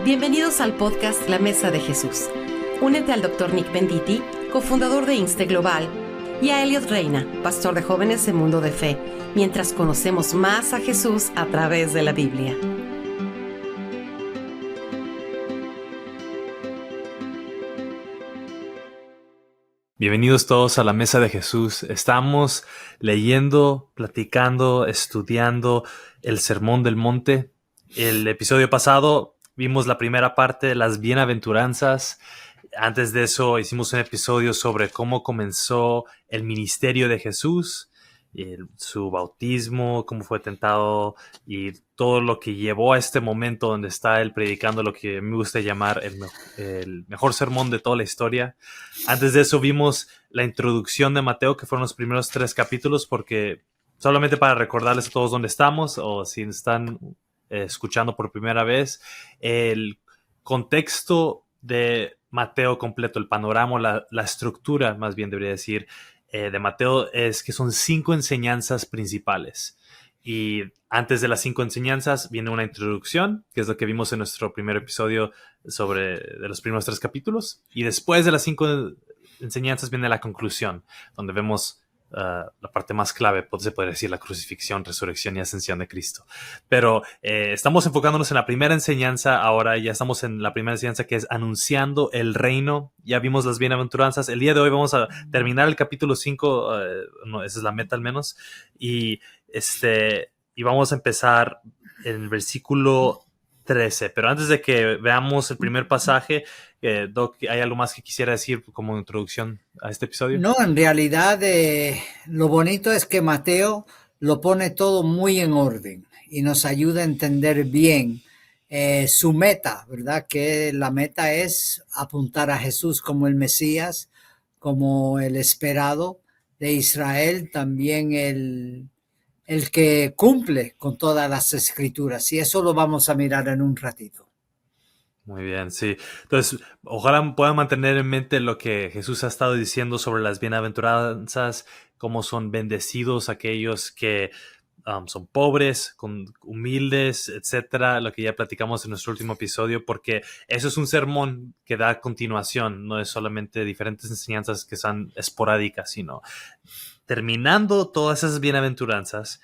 Bienvenidos al podcast La Mesa de Jesús. Únete al Dr. Nick Venditti, cofundador de Inste Global, y a Elliot Reina, pastor de jóvenes en Mundo de Fe, mientras conocemos más a Jesús a través de la Biblia. Bienvenidos todos a la Mesa de Jesús. Estamos leyendo, platicando, estudiando el Sermón del Monte. El episodio pasado vimos la primera parte de las bienaventuranzas. Antes de eso hicimos un episodio sobre cómo comenzó el ministerio de Jesús, su bautismo, cómo fue tentado y todo lo que llevó a este momento donde está él predicando lo que me gusta llamar el mejor sermón de toda la historia. Antes de eso vimos la introducción de Mateo, que fueron los primeros 3 capítulos, porque solamente para recordarles a todos dónde estamos, o si están escuchando por primera vez, el contexto de Mateo completo, el panorama, la estructura, más bien debería decir, de Mateo es que son 5 enseñanzas principales. Y antes de las 5 enseñanzas viene una introducción, que es lo que vimos en nuestro primer episodio de los primeros 3 capítulos. Y después de las 5 enseñanzas viene la conclusión, donde vemos la parte más clave, se podría decir, la crucifixión, resurrección y ascensión de Cristo. Pero estamos enfocándonos en la primera enseñanza ahora. Ya estamos en la primera enseñanza, que es anunciando el reino. Ya vimos las bienaventuranzas. El día de hoy vamos a terminar el capítulo 5, no, esa es la meta al menos, y vamos a empezar en el versículo 13. Pero antes de que veamos el primer pasaje, Doc, ¿hay algo más que quisiera decir como introducción a este episodio? No, en realidad lo bonito es que Mateo lo pone todo muy en orden y nos ayuda a entender bien su meta, ¿verdad? Que la meta es apuntar a Jesús como el Mesías, como el esperado de Israel, también el que cumple con todas las escrituras. Y eso lo vamos a mirar en un ratito. Muy bien, sí. Entonces, ojalá puedan mantener en mente lo que Jesús ha estado diciendo sobre las bienaventuranzas, cómo son bendecidos aquellos que son pobres, humildes, etcétera, lo que ya platicamos en nuestro último episodio, porque eso es un sermón que da continuación, no es solamente diferentes enseñanzas que son esporádicas, sino terminando todas esas bienaventuranzas.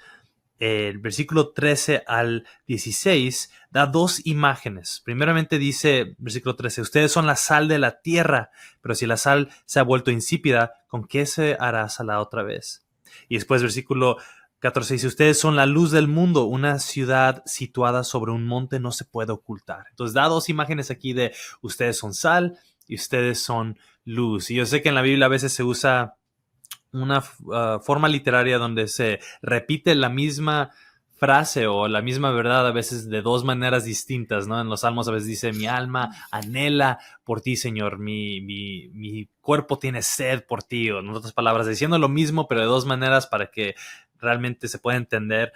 El versículo 13 al 16 da 2 imágenes. Primeramente dice, versículo 13, ustedes son la sal de la tierra, pero si la sal se ha vuelto insípida, ¿con qué se hará salada otra vez? Y después versículo 14 dice, ustedes son la luz del mundo, una ciudad situada sobre un monte no se puede ocultar. Entonces da 2 imágenes aquí de ustedes son sal y ustedes son luz. Y yo sé que en la Biblia a veces se usa una forma literaria donde se repite la misma frase o la misma verdad a veces de 2 maneras distintas, ¿no? En los Salmos a veces dice, mi alma anhela por ti, Señor, mi cuerpo tiene sed por ti, o en otras palabras, diciendo lo mismo, pero de 2 maneras para que realmente se pueda entender.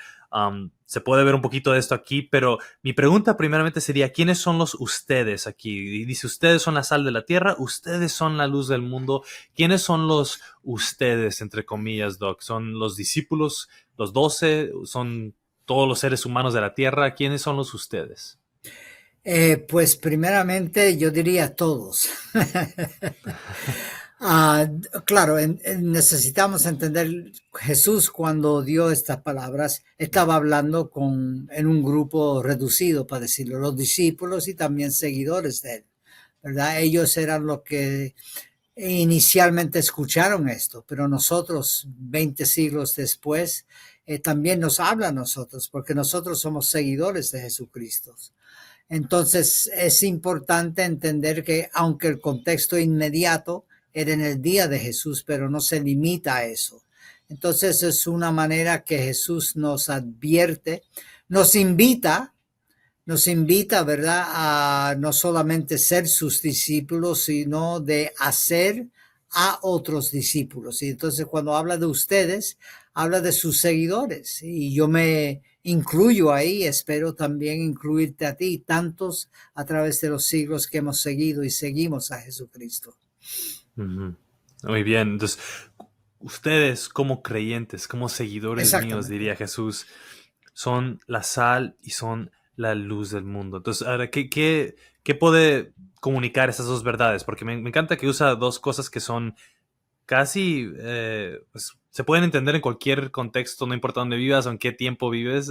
Se puede ver un poquito de esto aquí, pero mi pregunta primeramente sería, ¿quiénes son los ustedes aquí? Y dice, ustedes son la sal de la tierra, ustedes son la luz del mundo. ¿Quiénes son los ustedes, entre comillas, Doc? ¿Son los discípulos, los 12? ¿Son todos los seres humanos de la tierra? ¿Quiénes son los ustedes? Pues primeramente yo diría todos. Claro, necesitamos entender, Jesús cuando dio estas palabras estaba hablando en un grupo reducido, para decirlo, los discípulos y también seguidores de él, ¿verdad? Ellos eran los que inicialmente escucharon esto, pero nosotros, 20 siglos después, también nos habla a nosotros, porque nosotros somos seguidores de Jesucristo. Entonces es importante entender que aunque el contexto inmediato era en el día de Jesús, pero no se limita a eso. Entonces es una manera que Jesús nos advierte, nos invita, ¿verdad?, a no solamente ser sus discípulos, sino de hacer a otros discípulos. Y entonces cuando habla de ustedes, habla de sus seguidores. Y yo me incluyo ahí, espero también incluirte a ti, tantos a través de los siglos que hemos seguido y seguimos a Jesucristo. Uh-huh. Muy bien, entonces ustedes como creyentes, como seguidores míos, Exactamente. diría Jesús, son la sal y son la luz del mundo. Entonces, ahora, ¿qué puede comunicar esas dos verdades? Porque me encanta que usa dos cosas que son casi, pues, se pueden entender en cualquier contexto, no importa dónde vivas o en qué tiempo vives.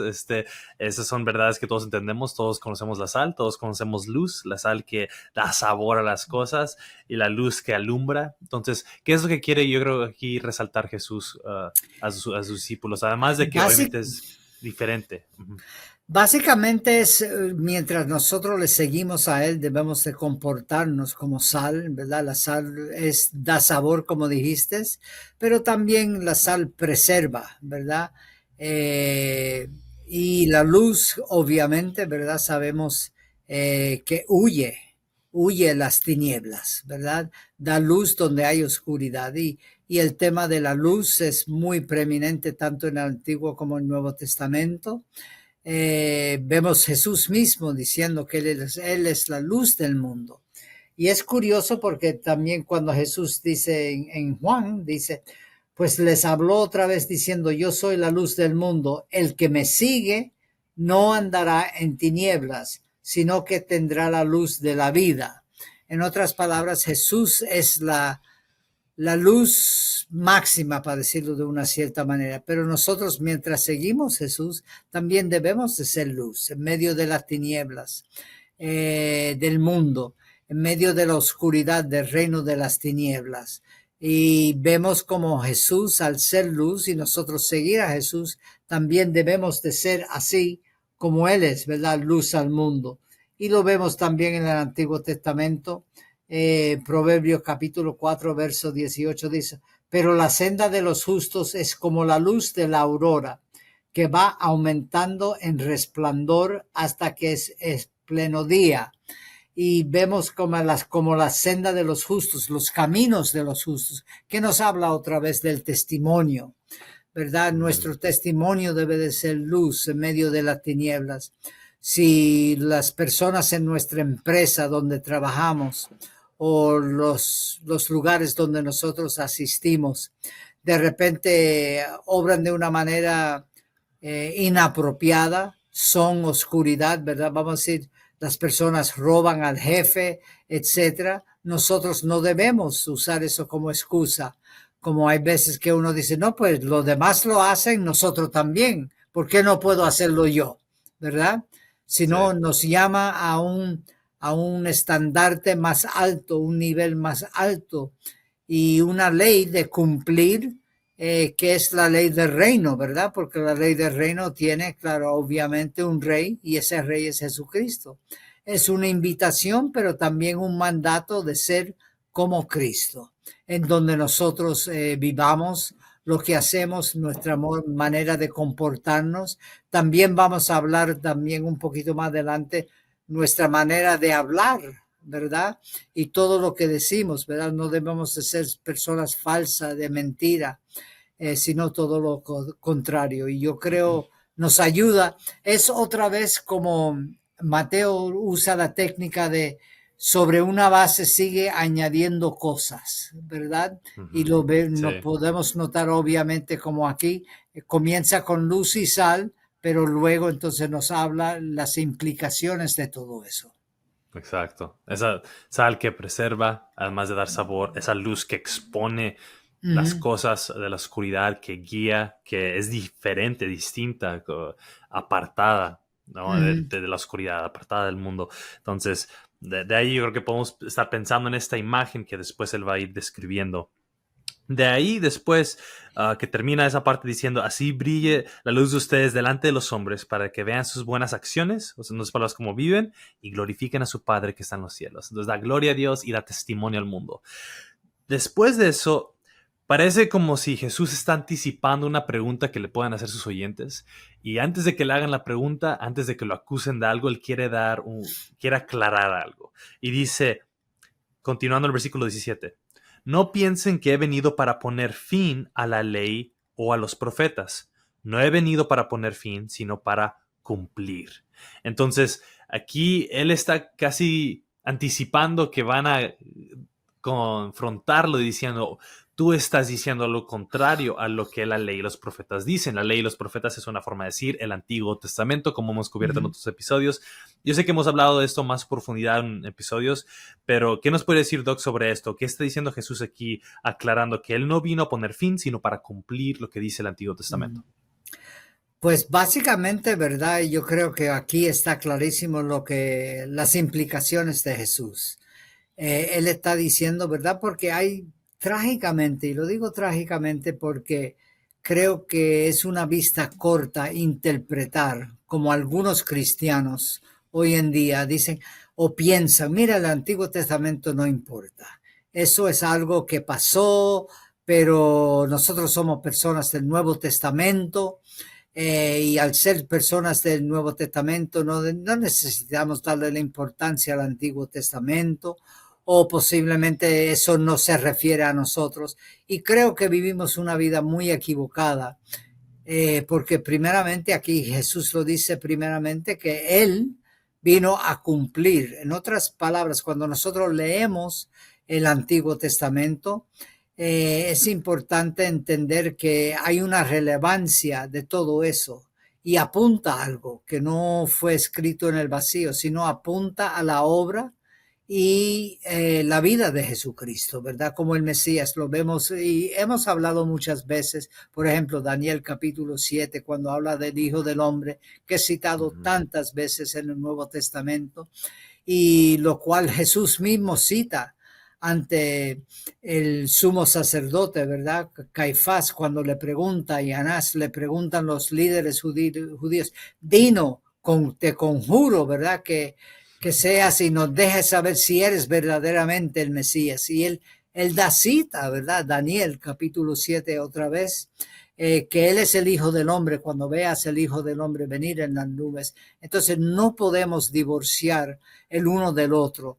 Esas son verdades que todos entendemos, todos conocemos la sal, todos conocemos luz, la sal que da sabor a las cosas y la luz que alumbra. Entonces, ¿qué es lo que quiere, yo creo, aquí resaltar Jesús a sus discípulos? Además de que Básic- obviamente es diferente. Ujú. Básicamente es, mientras nosotros le seguimos a Él, debemos de comportarnos como sal, ¿verdad? La sal da sabor, como dijiste, pero también la sal preserva, ¿verdad? Eh, y la luz, obviamente, ¿verdad? Sabemos que huye las tinieblas, ¿verdad? Da luz donde hay oscuridad. Y el tema de la luz es muy preeminente tanto en el Antiguo como en el Nuevo Testamento. Vemos Jesús mismo diciendo que él es la luz del mundo. Y es curioso porque también cuando Jesús dice en Juan, dice, pues les habló otra vez diciendo, yo soy la luz del mundo, el que me sigue no andará en tinieblas, sino que tendrá la luz de la vida. En otras palabras, Jesús es la luz máxima, para decirlo de una cierta manera. Pero nosotros, mientras seguimos Jesús, también debemos de ser luz en medio de las tinieblas del mundo, en medio de la oscuridad del reino de las tinieblas. Y vemos como Jesús, al ser luz y nosotros seguir a Jesús, también debemos de ser así como Él es, ¿verdad? Luz al mundo. Y lo vemos también en el Antiguo Testamento. Proverbios capítulo 4, verso 18 dice, pero la senda de los justos es como la luz de la aurora, que va aumentando en resplandor hasta que es pleno día. Y vemos como la senda de los justos, los caminos de los justos, que nos habla otra vez del testimonio, ¿verdad? Nuestro testimonio debe de ser luz en medio de las tinieblas. Si las personas en nuestra empresa donde trabajamos o los lugares donde nosotros asistimos de repente obran de una manera inapropiada, son oscuridad, ¿verdad? Vamos a decir, las personas roban al jefe, etcétera. Nosotros no debemos usar eso como excusa. Como hay veces que uno dice, no, pues los demás lo hacen, nosotros también. ¿Por qué no puedo hacerlo yo? ¿Verdad? Sí. Sino nos llama a un estandarte más alto, un nivel más alto y una ley de cumplir, que es la ley del reino, ¿verdad? Porque la ley del reino tiene, claro, obviamente un rey y ese rey es Jesucristo. Es una invitación, pero también un mandato de ser como Cristo, en donde nosotros vivamos lo que hacemos, nuestra manera de comportarnos. También vamos a hablar también un poquito más adelante nuestra manera de hablar, ¿verdad? Y todo lo que decimos, ¿verdad? No debemos de ser personas falsas, de mentira, sino todo lo contrario. Y yo creo nos ayuda. Es otra vez como Mateo usa la técnica de sobre una base sigue añadiendo cosas, ¿verdad? Y Sí. podemos notar obviamente como aquí comienza con luz y sal, pero luego entonces nos habla las implicaciones de todo eso. Exacto. Esa sal que preserva, además de dar sabor, esa luz que expone las Ujú. cosas de la oscuridad, que guía, que es diferente, distinta, apartada, ¿no? Ujú. De la oscuridad, apartada del mundo. Entonces, de ahí yo creo que podemos estar pensando en esta imagen que después él va a ir describiendo. De ahí después que termina esa parte diciendo, así brille la luz de ustedes delante de los hombres para que vean sus buenas acciones, o sea, en otras palabras, cómo viven, y glorifiquen a su Padre que está en los cielos. Entonces da gloria a Dios y da testimonio al mundo. Después de eso, parece como si Jesús está anticipando una pregunta que le puedan hacer sus oyentes, y antes de que le hagan la pregunta, antes de que lo acusen de algo, él quiere aclarar algo. Y dice, continuando el versículo 17, no piensen que he venido para poner fin a la ley o a los profetas. No he venido para poner fin, sino para cumplir. Entonces, aquí él está casi anticipando que van a confrontarlo diciendo, tú estás diciendo lo contrario a lo que la ley y los profetas dicen. La ley y los profetas es una forma de decir el Antiguo Testamento, como hemos cubierto en otros episodios. Yo sé que hemos hablado de esto más profundidad en episodios, pero ¿qué nos puede decir, Doc, sobre esto? ¿Qué está diciendo Jesús aquí, aclarando que él no vino a poner fin, sino para cumplir lo que dice el Antiguo Testamento? Pues básicamente, ¿verdad? Yo creo que aquí está clarísimo las implicaciones de Jesús. Él está diciendo, ¿verdad? Porque hay trágicamente, y lo digo trágicamente porque creo que es una vista corta interpretar como algunos cristianos hoy en día dicen o piensan, mira, el Antiguo Testamento no importa. Eso es algo que pasó, pero nosotros somos personas del Nuevo Testamento. Y al ser personas del Nuevo Testamento no necesitamos darle la importancia al Antiguo Testamento, o posiblemente eso no se refiere a nosotros. Y creo que vivimos una vida muy equivocada, porque primeramente aquí Jesús lo dice primeramente que Él vino a cumplir. En otras palabras, cuando nosotros leemos el Antiguo Testamento, es importante entender que hay una relevancia de todo eso y apunta a algo que no fue escrito en el vacío, sino apunta a la obra y la vida de Jesucristo, ¿verdad? Como el Mesías, lo vemos y hemos hablado muchas veces, por ejemplo, Daniel capítulo 7, cuando habla del Hijo del Hombre, que es citado tantas veces en el Nuevo Testamento, y lo cual Jesús mismo cita ante el sumo sacerdote, ¿verdad? Caifás, cuando le pregunta, y Anás le preguntan los líderes judíos, Dino, te conjuro, ¿verdad? Que seas y nos dejes saber si eres verdaderamente el Mesías. Y él da cita, ¿verdad? Daniel capítulo 7 otra vez, que Él es el Hijo del Hombre cuando veas el Hijo del Hombre venir en las nubes. Entonces no podemos divorciar el uno del otro.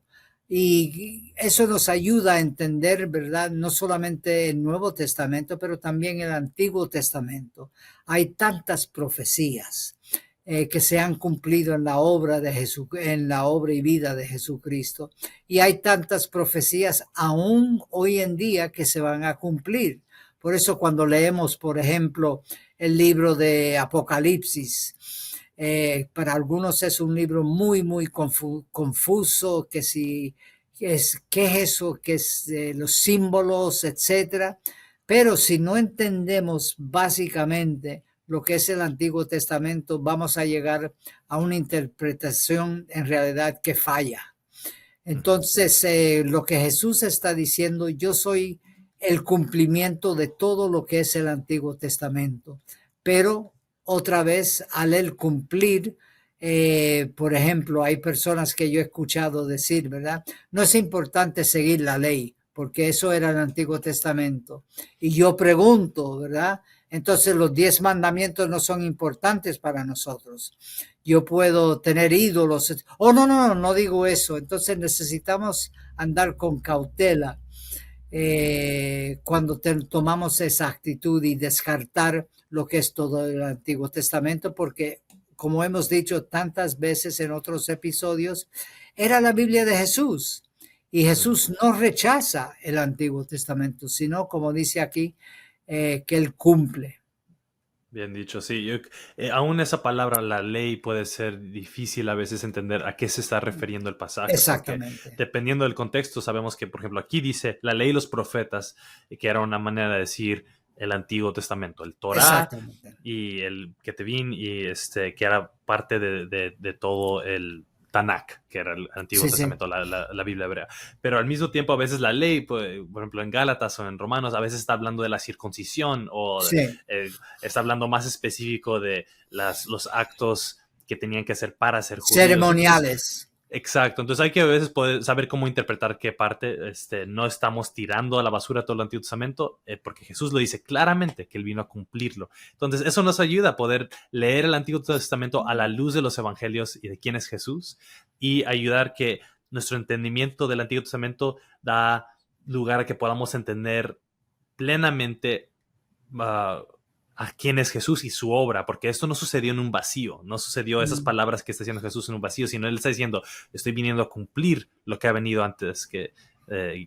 Y eso nos ayuda a entender, ¿verdad? No solamente el Nuevo Testamento, pero también el Antiguo Testamento. Hay tantas profecías que se han cumplido en la obra de Jesús, en la obra y vida de Jesucristo. Y hay tantas profecías aún hoy en día que se van a cumplir. Por eso cuando leemos, por ejemplo, el libro de Apocalipsis, para algunos es un libro muy, muy confuso, que si ¿qué es eso? ¿Qué es los símbolos, etcétera? Pero si no entendemos básicamente lo que es el Antiguo Testamento, vamos a llegar a una interpretación en realidad que falla. Entonces, lo que Jesús está diciendo, yo soy el cumplimiento de todo lo que es el Antiguo Testamento, pero otra vez al él cumplir, por ejemplo, hay personas que yo he escuchado decir, ¿verdad? No es importante seguir la ley, porque eso era el Antiguo Testamento. Y yo pregunto, ¿verdad? Entonces los 10 mandamientos no son importantes para nosotros. Yo puedo tener ídolos. Oh, no digo eso. Entonces necesitamos andar con cautela cuando tomamos esa actitud y descartar lo que es todo el Antiguo Testamento, porque como hemos dicho tantas veces en otros episodios, era la Biblia de Jesús. Y Jesús no rechaza el Antiguo Testamento, sino, como dice aquí, que Él cumple. Bien dicho, sí. Aún esa palabra, la ley, puede ser difícil a veces entender a qué se está refiriendo el pasaje. Exactamente. Dependiendo del contexto, sabemos que, por ejemplo, aquí dice la ley y los profetas, que era una manera de decir el Antiguo Testamento, el Torá y el Ketuvim, y que era parte de todo el Tanakh, que era el Antiguo Testamento, sí. La Biblia hebrea. Pero al mismo tiempo, a veces la ley, por ejemplo, en Gálatas o en Romanos, a veces está hablando de la circuncisión o está hablando más específico de los actos que tenían que hacer para ser judíos. Ceremoniales. Exacto, entonces hay que a veces poder saber cómo interpretar qué parte no estamos tirando a la basura todo el Antiguo Testamento, porque Jesús lo dice claramente que Él vino a cumplirlo. Entonces eso nos ayuda a poder leer el Antiguo Testamento a la luz de los evangelios y de quién es Jesús, y ayudar que nuestro entendimiento del Antiguo Testamento da lugar a que podamos entender plenamente a quién es Jesús y su obra, porque esto no sucedió en un vacío, no sucedió esas palabras que está diciendo Jesús en un vacío, sino Él está diciendo, estoy viniendo a cumplir lo que ha venido antes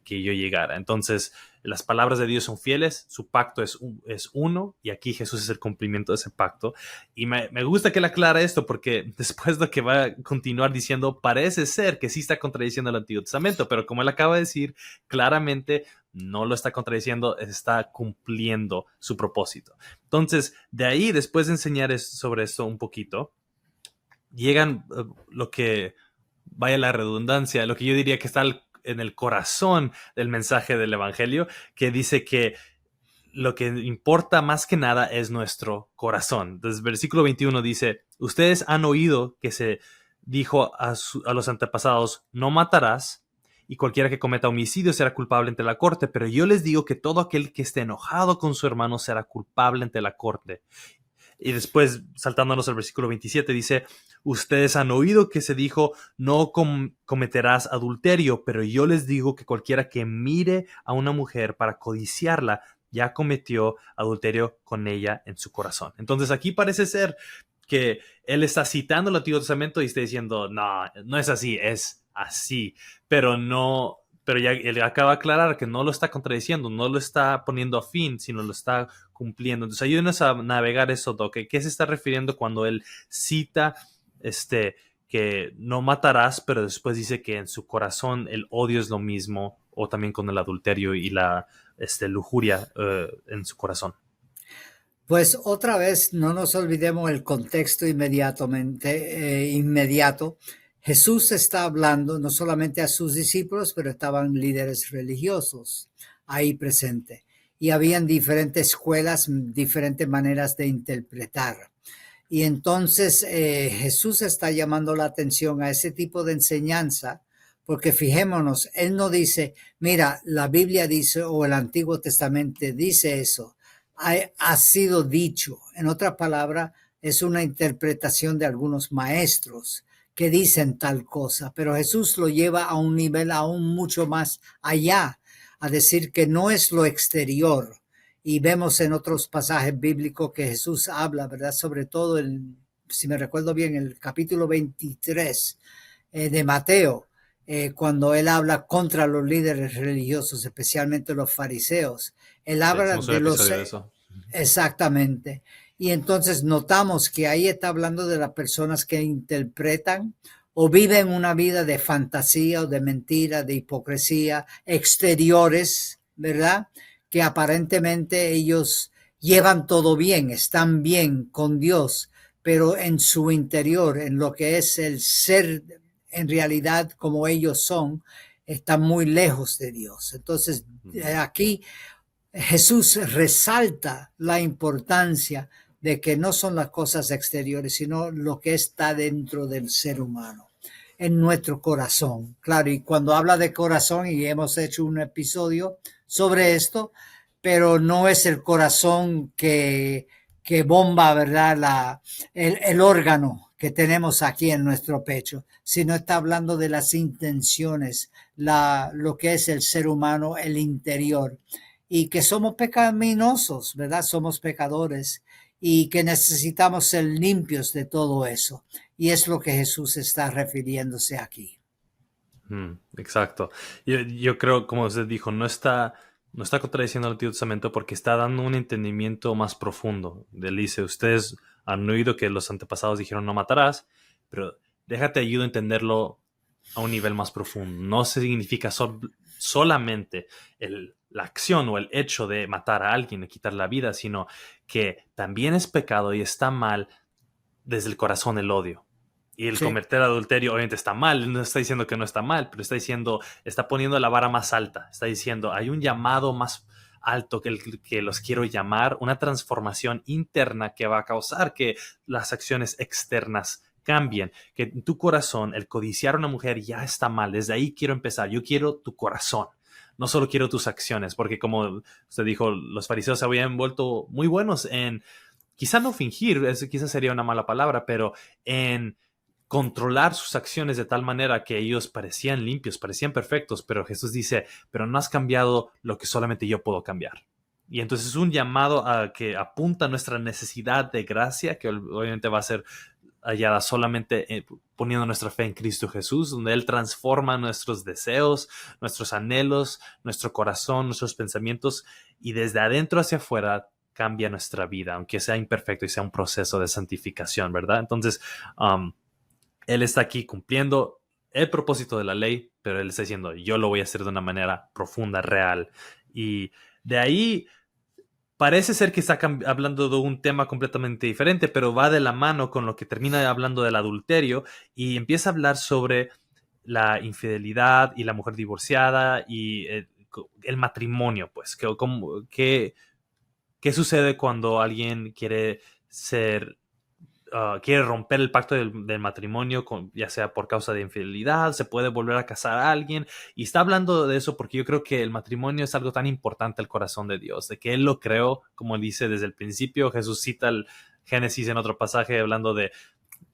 que yo llegara. Entonces, las palabras de Dios son fieles, su pacto es uno, y aquí Jesús es el cumplimiento de ese pacto. Y me gusta que él aclara esto, porque después de que va a continuar diciendo, parece ser que sí está contradiciendo el Antiguo Testamento, pero como él acaba de decir, claramente no lo está contradiciendo, está cumpliendo su propósito. Entonces, de ahí, después de enseñar sobre esto un poquito, llegan lo que, vaya la redundancia, lo que yo diría que está en el corazón del mensaje del Evangelio, que dice que lo que importa más que nada es nuestro corazón. Entonces, versículo 21 dice, ustedes han oído que se dijo a los antepasados, no matarás, y cualquiera que cometa homicidio será culpable ante la corte, pero yo les digo que todo aquel que esté enojado con su hermano será culpable ante la corte. Y después, saltándonos al versículo 27, dice, ustedes han oído que se dijo, no cometerás adulterio, pero yo les digo que cualquiera que mire a una mujer para codiciarla, ya cometió adulterio con ella en su corazón. Entonces aquí parece ser que él está citando el Antiguo Testamento y está diciendo, no, no es así, es así, pero no... Pero ya él acaba de aclarar que no lo está contradiciendo, no lo está poniendo a fin, sino lo está cumpliendo. Entonces ayúdenos a navegar eso, Doc. ¿Qué se está refiriendo cuando él cita que no matarás, pero después dice que en su corazón el odio es lo mismo, o también con el adulterio y la lujuria en su corazón? Pues otra vez, no nos olvidemos el contexto inmediato. Jesús está hablando no solamente a sus discípulos, pero estaban líderes religiosos ahí presentes. Y habían diferentes escuelas, diferentes maneras de interpretar. Y entonces Jesús está llamando la atención a ese tipo de enseñanza, porque fijémonos, él no dice, mira, la Biblia dice, o el Antiguo Testamento dice eso. Ha sido dicho. En otra palabra, es una interpretación de algunos maestros que dicen tal cosa, pero Jesús lo lleva a un nivel aún mucho más allá, a decir que no es lo exterior. Y vemos en otros pasajes bíblicos que Jesús habla, ¿verdad? Sobre todo, si me recuerdo bien, el capítulo 23 de Mateo, cuando él habla contra los líderes religiosos, especialmente los fariseos. Él habla de los... Exactamente. Y entonces notamos que ahí está hablando de las personas que interpretan o viven una vida de fantasía o de mentira, de hipocresía, exteriores, ¿verdad? Que aparentemente ellos llevan todo bien, están bien con Dios, pero en su interior, en lo que es el ser en realidad como ellos son, están muy lejos de Dios. Entonces, aquí Jesús resalta la importancia de que no son las cosas exteriores, sino lo que está dentro del ser humano, en nuestro corazón. Claro, y cuando habla de corazón, y hemos hecho un episodio sobre esto, pero no es el corazón que bomba, ¿verdad? El órgano que tenemos aquí en nuestro pecho, sino está hablando de las intenciones, lo que es el ser humano, el interior, y que somos pecaminosos, ¿verdad? Somos pecadores y que necesitamos ser limpios de todo eso. Y es lo que Jesús está refiriéndose aquí. Exacto. Yo creo, como usted dijo, no está contradiciendo el Antiguo Testamento porque está dando un entendimiento más profundo. Él dice, ustedes han oído que los antepasados dijeron no matarás, pero déjate ayudo a entenderlo a un nivel más profundo. No significa solamente la acción o el hecho de matar a alguien, de quitar la vida, sino que también es pecado y está mal desde el corazón el odio. Y el cometer adulterio obviamente está mal, no está diciendo que no está mal, pero está poniendo la vara más alta, está diciendo hay un llamado más alto que los quiero llamar, una transformación interna que va a causar que las acciones externas cambien, que en tu corazón el codiciar a una mujer ya está mal, desde ahí quiero empezar, yo quiero tu corazón. No solo quiero tus acciones, porque como usted dijo, los fariseos se habían vuelto muy buenos en, quizá no fingir, eso quizás sería una mala palabra, pero en controlar sus acciones de tal manera que ellos parecían limpios, parecían perfectos, pero Jesús dice, pero no has cambiado lo que solamente yo puedo cambiar. Y entonces es un llamado a que apunta a nuestra necesidad de gracia, que obviamente va a ser hallada solamente poniendo nuestra fe en Cristo Jesús, donde Él transforma nuestros deseos, nuestros anhelos, nuestro corazón, nuestros pensamientos, y desde adentro hacia afuera cambia nuestra vida, aunque sea imperfecto y sea un proceso de santificación, ¿verdad? Entonces, Él está aquí cumpliendo el propósito de la ley, pero Él está diciendo, yo lo voy a hacer de una manera profunda, real. Y de ahí parece ser que está hablando de un tema completamente diferente, pero va de la mano con lo que termina hablando del adulterio y empieza a hablar sobre la infidelidad y la mujer divorciada y el matrimonio, pues. ¿Qué sucede cuando alguien quiere quiere romper el pacto del matrimonio, ya sea por causa de infidelidad, se puede volver a casar a alguien? Y está hablando de eso porque yo creo que el matrimonio es algo tan importante al corazón de Dios, de que Él lo creó, como dice desde el principio. Jesús cita el Génesis en otro pasaje hablando de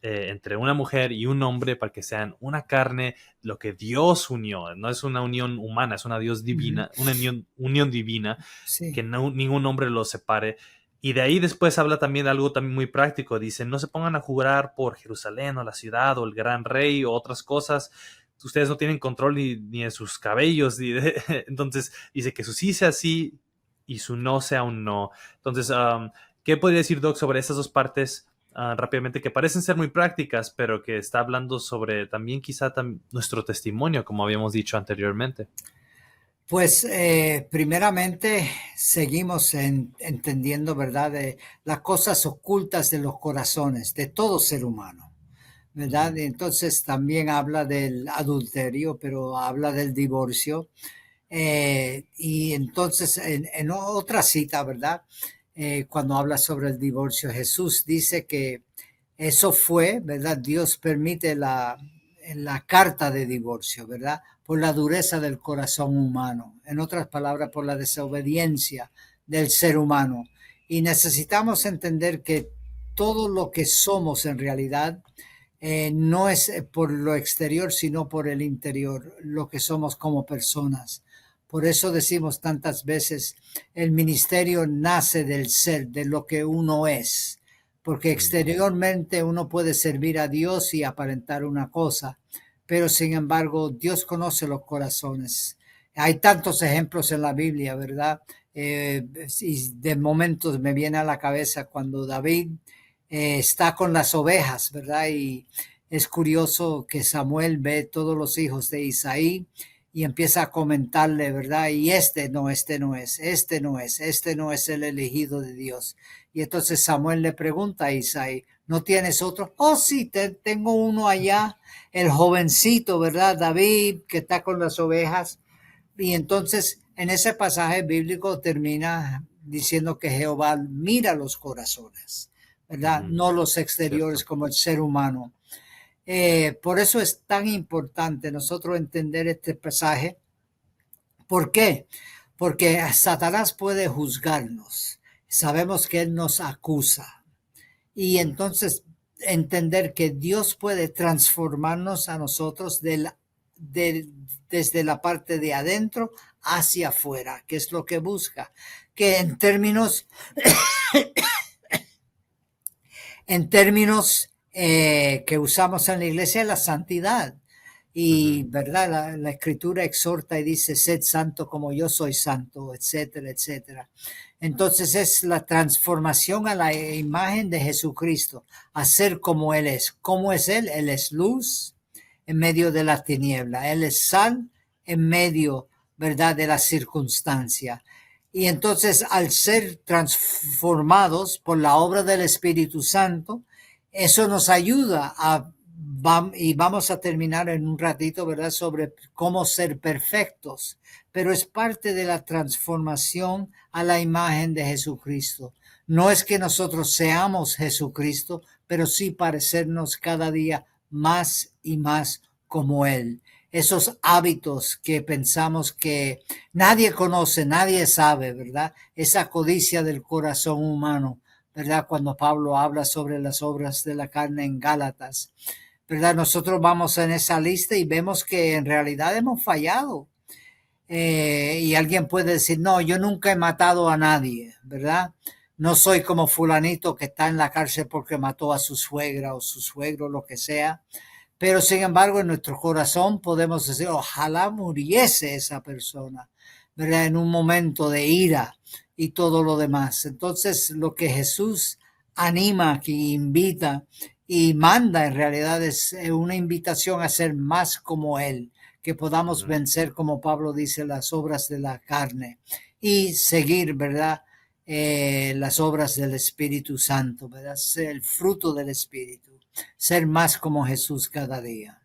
entre una mujer y un hombre para que sean una carne, lo que Dios unió. No es una unión humana, es una Dios divina, una unión divina, Sí. que ningún hombre lo separe. Y de ahí después habla también de algo también muy práctico. Dice, no se pongan a jurar por Jerusalén o la ciudad o el gran rey o otras cosas. Ustedes no tienen control ni de sus cabellos. Entonces dice que su sí sea sí y su no sea un no. Entonces, ¿qué podría decir Doc sobre esas dos partes rápidamente, que parecen ser muy prácticas, pero que está hablando sobre también quizá nuestro testimonio, como habíamos dicho anteriormente? Pues primeramente seguimos entendiendo, ¿verdad?, de las cosas ocultas de los corazones de todo ser humano, ¿verdad? Entonces también habla del adulterio, pero habla del divorcio. Y entonces en otra cita, ¿verdad? Cuando habla sobre el divorcio, Jesús dice que eso fue, ¿verdad? Dios permite la carta de divorcio, ¿verdad? Por la dureza del corazón humano. En otras palabras, por la desobediencia del ser humano. Y necesitamos entender que todo lo que somos en realidad no es por lo exterior, sino por el interior, lo que somos como personas. Por eso decimos tantas veces, el ministerio nace del ser, de lo que uno es, porque exteriormente uno puede servir a Dios y aparentar una cosa, pero sin embargo Dios conoce los corazones. Hay tantos ejemplos en la Biblia, ¿verdad? Y de momentos me viene a la cabeza cuando David está con las ovejas, ¿verdad? Y es curioso que Samuel ve todos los hijos de Isaí y empieza a comentarle, ¿verdad? Y este no es el elegido de Dios. Y entonces Samuel le pregunta a Isaí, ¿no tienes otro? Oh, sí, tengo uno allá, el jovencito, ¿verdad? David, que está con las ovejas. Y entonces en ese pasaje bíblico termina diciendo que Jehová mira los corazones, ¿verdad? No los exteriores, como el ser humano. Por eso es tan importante nosotros entender este pasaje. ¿Por qué? Porque Satanás puede juzgarnos. Sabemos que él nos acusa. Y entonces entender que Dios puede transformarnos a nosotros desde la parte de adentro hacia afuera, que es lo que busca. Que en términos que usamos en la iglesia, la santidad. Y, ¿verdad? La escritura exhorta y dice, sed santo como yo soy santo, etcétera, etcétera. Entonces es la transformación a la imagen de Jesucristo, a ser como Él es. ¿Cómo es Él? Él es luz en medio de la tiniebla. Él es sal en medio, ¿verdad?, de la circunstancia. Y entonces al ser transformados por la obra del Espíritu Santo, eso nos ayuda y vamos a terminar en un ratito, ¿verdad?, sobre cómo ser perfectos, pero es parte de la transformación a la imagen de Jesucristo. No es que nosotros seamos Jesucristo, pero sí parecernos cada día más y más como Él. Esos hábitos que pensamos que nadie conoce, nadie sabe, ¿verdad? Esa codicia del corazón humano, ¿verdad? Cuando Pablo habla sobre las obras de la carne en Gálatas, ¿verdad? Nosotros vamos en esa lista y vemos que en realidad hemos fallado. Y alguien puede decir, no, yo nunca he matado a nadie, ¿verdad? No soy como fulanito que está en la cárcel porque mató a su suegra o su suegro, lo que sea. Pero sin embargo, en nuestro corazón podemos decir, ojalá muriese esa persona, ¿verdad? En un momento de ira y todo lo demás. Entonces, lo que Jesús anima, que invita y manda en realidad es una invitación a ser más como Él, que podamos Ujú. vencer, como Pablo dice, las obras de la carne y seguir, ¿verdad? Las obras del Espíritu Santo, ¿verdad? El fruto del Espíritu, ser más como Jesús cada día.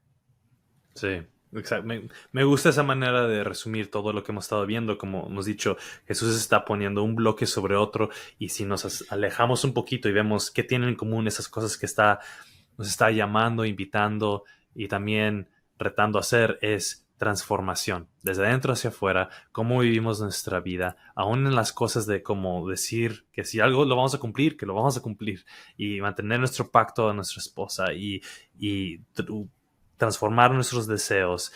Sí, exacto. Me gusta esa manera de resumir todo lo que hemos estado viendo. Como hemos dicho, Jesús está poniendo un bloque sobre otro y si nos alejamos un poquito y vemos qué tienen en común esas cosas que nos está llamando, invitando y también retando a hacer es transformación, desde adentro hacia afuera, cómo vivimos nuestra vida, aún en las cosas de cómo decir que si algo lo vamos a cumplir, que lo vamos a cumplir y mantener nuestro pacto a nuestra esposa y transformar nuestros deseos.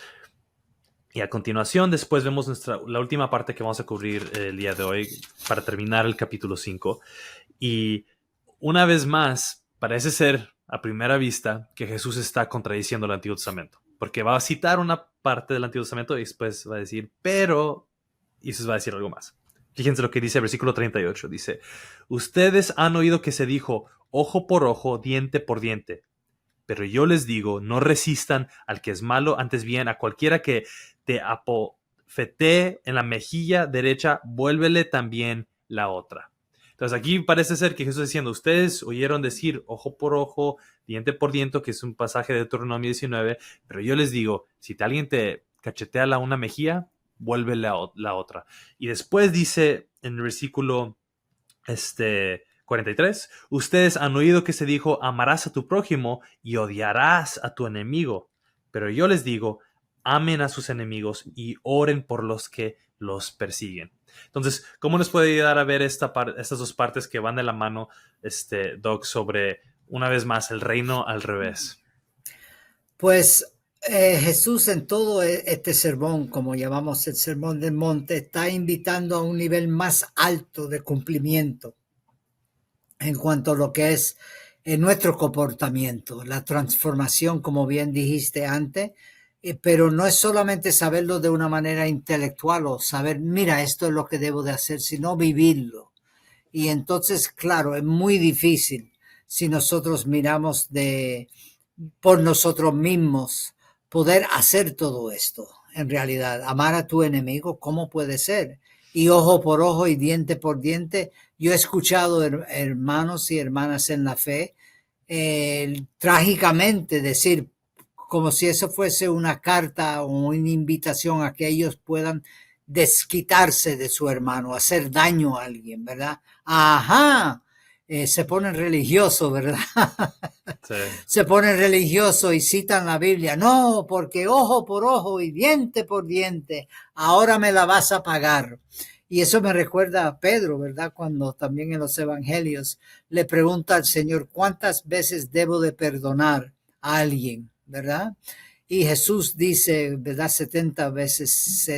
Y a continuación, después vemos la última parte que vamos a cubrir el día de hoy para terminar el capítulo 5. Y una vez más, parece ser a primera vista que Jesús está contradiciendo el Antiguo Testamento. Porque va a citar una parte del Antiguo Testamento y después va a decir, pero, y Jesús va a decir algo más. Fíjense lo que dice el versículo 38. Dice, ustedes han oído que se dijo, ojo por ojo, diente por diente. Pero yo les digo, no resistan al que es malo, antes bien a cualquiera que te abofetee en la mejilla derecha, vuélvele también la otra. Entonces aquí parece ser que Jesús está diciendo, ustedes oyeron decir ojo por ojo, diente por diente, que es un pasaje de Deuteronomio 19, pero yo les digo, si alguien te cachetea una mejilla, vuélvele la otra. Y después dice en el versículo 43, ustedes han oído que se dijo, amarás a tu prójimo y odiarás a tu enemigo. Pero yo les digo, amen a sus enemigos y oren por los que los persiguen. Entonces, ¿cómo nos puede ayudar a ver estas dos partes que van de la mano, Doc, sobre, una vez más, el reino al revés? Pues Jesús en todo este sermón, como llamamos el sermón del monte, está invitando a un nivel más alto de cumplimiento en cuanto a lo que es nuestro comportamiento, la transformación, como bien dijiste antes, pero no es solamente saberlo de una manera intelectual o saber, mira, esto es lo que debo de hacer, sino vivirlo. Y entonces, claro, es muy difícil si nosotros miramos por nosotros mismos poder hacer todo esto. En realidad, amar a tu enemigo, ¿cómo puede ser? Y ojo por ojo y diente por diente. Yo he escuchado hermanos y hermanas en la fe trágicamente decir, como si eso fuese una carta o una invitación a que ellos puedan desquitarse de su hermano, hacer daño a alguien, ¿verdad? Ajá, se ponen religiosos, ¿verdad? Sí. Se ponen religiosos y citan la Biblia. No, porque ojo por ojo y diente por diente, ahora me la vas a pagar. Y eso me recuerda a Pedro, ¿verdad? Cuando también en los evangelios le pregunta al Señor, ¿cuántas veces debo de perdonar a alguien? ¿Verdad? Y Jesús dice, ¿verdad? 70 veces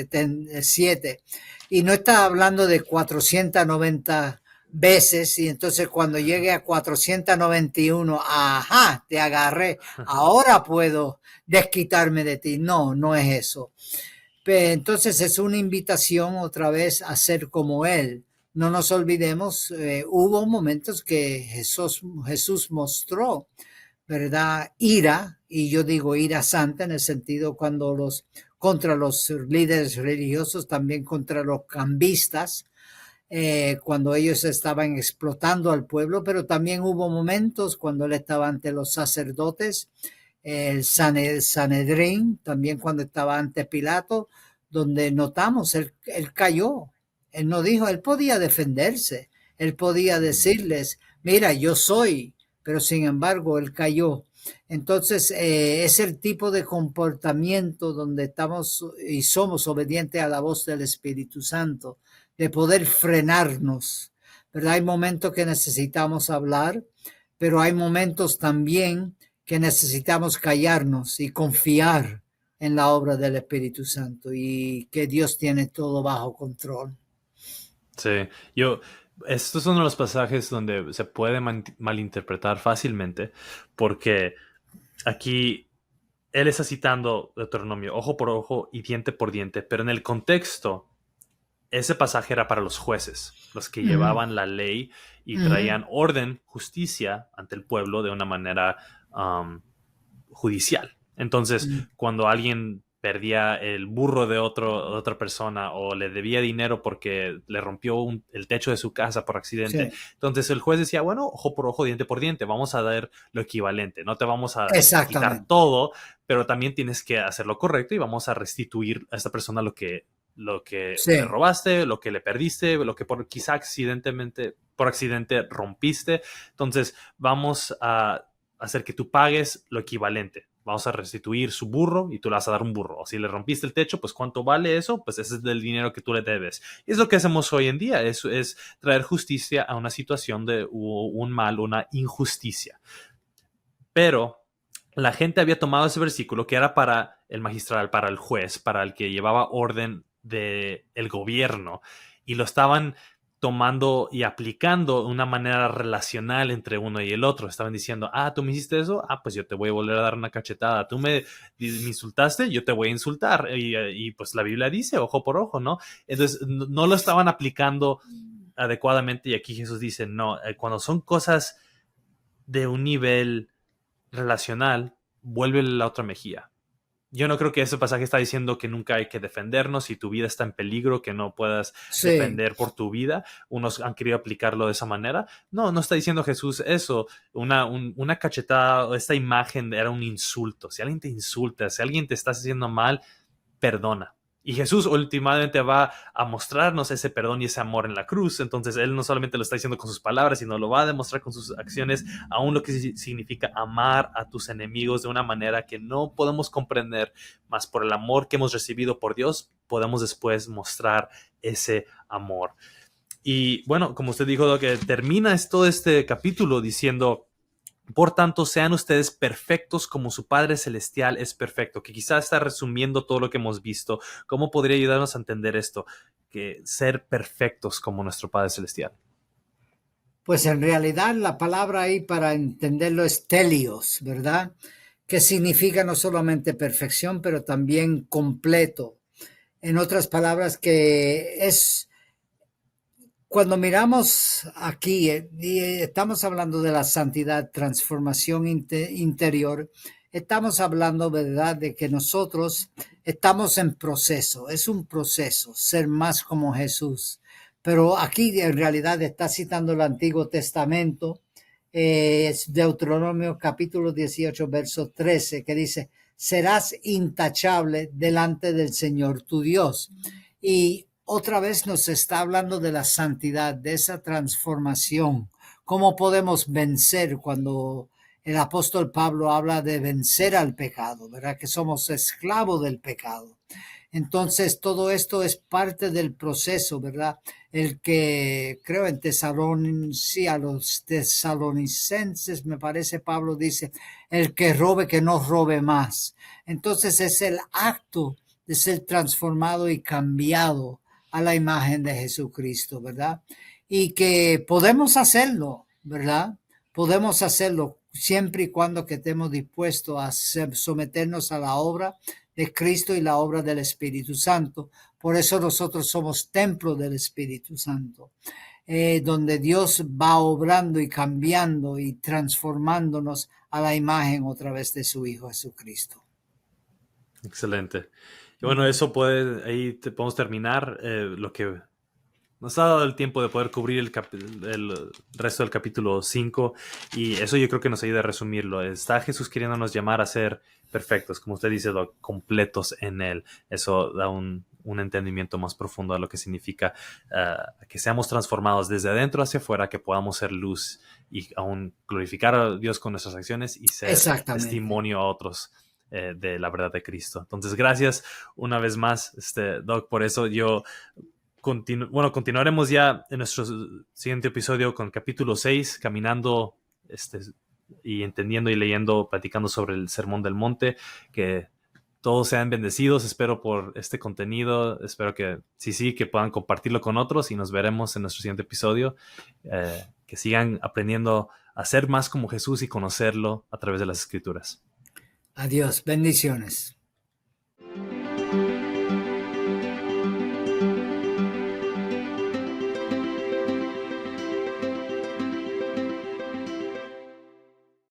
7. Y no está hablando de 490 veces y entonces cuando llegue a 491, ajá, te agarré, ahora puedo desquitarme de ti. No, no es eso. Entonces es una invitación otra vez a ser como Él. No nos olvidemos, hubo momentos que Jesús mostró, ¿verdad? Ira, y yo digo ira santa en el sentido cuando contra los líderes religiosos, también contra los cambistas, cuando ellos estaban explotando al pueblo, pero también hubo momentos cuando él estaba ante los sacerdotes, el Sanedrín, también cuando estaba ante Pilato, donde notamos, él cayó, él no dijo, él podía defenderse, él podía decirles, mira, yo soy, pero sin embargo él cayó. Entonces es el tipo de comportamiento donde estamos y somos obedientes a la voz del Espíritu Santo, de poder frenarnos, ¿verdad? Hay momentos que necesitamos hablar, pero hay momentos también que necesitamos callarnos y confiar en la obra del Espíritu Santo y que Dios tiene todo bajo control. Sí, yo Estos son los pasajes donde se puede malinterpretar fácilmente, porque aquí él está citando Deuteronomio, ojo por ojo y diente por diente, pero en el contexto, ese pasaje era para los jueces, los que Ujú, llevaban la ley y ujú, traían orden, justicia ante el pueblo de una manera judicial. Entonces, ujú. cuando alguien perdía el burro de otra persona o le debía dinero porque le rompió el techo de su casa por accidente, Sí, entonces el juez decía, bueno, ojo por ojo, diente por diente, vamos a dar lo equivalente, no te vamos a quitar exactamente. todo, pero también tienes que hacer lo correcto y vamos a restituir a esta persona lo que le Sí, robaste, lo que le perdiste, lo que quizá por accidente rompiste. Entonces, vamos a hacer que tú pagues lo equivalente. Vamos a restituir su burro y tú le vas a dar un burro. O si le rompiste el techo, pues ¿cuánto vale eso? Pues ese es el dinero que tú le debes. Y es lo que hacemos hoy en día, es traer justicia a una situación de un mal, una injusticia. Pero la gente había tomado ese versículo que era para el magistral, para el juez, para el que llevaba orden del gobierno, y lo estaban tomando y aplicando de una manera relacional entre uno y el otro. Estaban diciendo, tú me hiciste eso, pues yo te voy a volver a dar una cachetada. Tú me insultaste, yo te voy a insultar. Y pues la Biblia dice, ojo por ojo, ¿no? Entonces no lo estaban aplicando adecuadamente, y aquí Jesús dice, no, cuando son cosas de un nivel relacional, vuelve la otra mejilla. Yo no creo que ese pasaje está diciendo que nunca hay que defendernos si tu vida está en peligro, que no puedas sí. defender por tu vida. Unos han querido aplicarlo de esa manera. No, no está diciendo Jesús eso. Una cachetada, esta imagen era un insulto. Si alguien te insulta, si alguien te está haciendo mal, perdona. Y Jesús últimamente va a mostrarnos ese perdón y ese amor en la cruz. Entonces Él no solamente lo está diciendo con sus palabras, sino lo va a demostrar con sus acciones, aún lo que significa amar a tus enemigos de una manera que no podemos comprender, mas por el amor que hemos recibido por Dios, podemos después mostrar ese amor. Y bueno, como usted dijo, que termina todo este capítulo diciendo, por tanto, sean ustedes perfectos como su Padre Celestial es perfecto, que quizás está resumiendo todo lo que hemos visto. ¿Cómo podría ayudarnos a entender esto? Que ser perfectos como nuestro Padre Celestial. Pues en realidad la palabra ahí para entenderlo es telios, ¿verdad? Que significa no solamente perfección, pero también completo. En otras palabras, que es cuando miramos aquí y estamos hablando de la santidad, transformación interior, estamos hablando, ¿verdad?, de que nosotros estamos en proceso, es un proceso, ser más como Jesús. Pero aquí en realidad está citando el Antiguo Testamento, es Deuteronomio capítulo 18, verso 13, que dice, serás intachable delante del Señor tu Dios. Y otra vez nos está hablando de la santidad, de esa transformación. ¿Cómo podemos vencer cuando el apóstol Pablo habla de vencer al pecado, ¿verdad? Que somos esclavos del pecado. Entonces, todo esto es parte del proceso, ¿verdad? El que creo en sí, a los tesalonicenses, me parece, Pablo dice, el que robe, que no robe más. Entonces, es el acto de ser transformado y cambiado a la imagen de Jesucristo, ¿verdad? Y que podemos hacerlo, ¿verdad? Podemos hacerlo siempre y cuando que estemos dispuestos a someternos a la obra de Cristo y la obra del Espíritu Santo. Por eso nosotros somos templo del Espíritu Santo, donde Dios va obrando y cambiando y transformándonos a la imagen otra vez de su Hijo Jesucristo. Excelente. Y bueno, Ujú. eso ahí podemos terminar lo que nos ha dado el tiempo de poder cubrir el resto del capítulo 5, y eso yo creo que nos ayuda a resumirlo. Está Jesús queriéndonos llamar a ser perfectos, como usted dice, completos en Él. Eso da un entendimiento más profundo a lo que significa que seamos transformados desde adentro hacia afuera, que podamos ser luz y aún glorificar a Dios con nuestras acciones y ser Exactamente. testimonio a otros de la verdad de Cristo. Entonces, gracias una vez más, Doc, por eso yo continuaremos ya en nuestro siguiente episodio con capítulo 6, caminando y entendiendo y leyendo, platicando sobre el Sermón del Monte, que todos sean bendecidos. Espero por este contenido. Espero que que puedan compartirlo con otros y nos veremos en nuestro siguiente episodio. Que sigan aprendiendo a ser más como Jesús y conocerlo a través de las Escrituras. Adiós, bendiciones.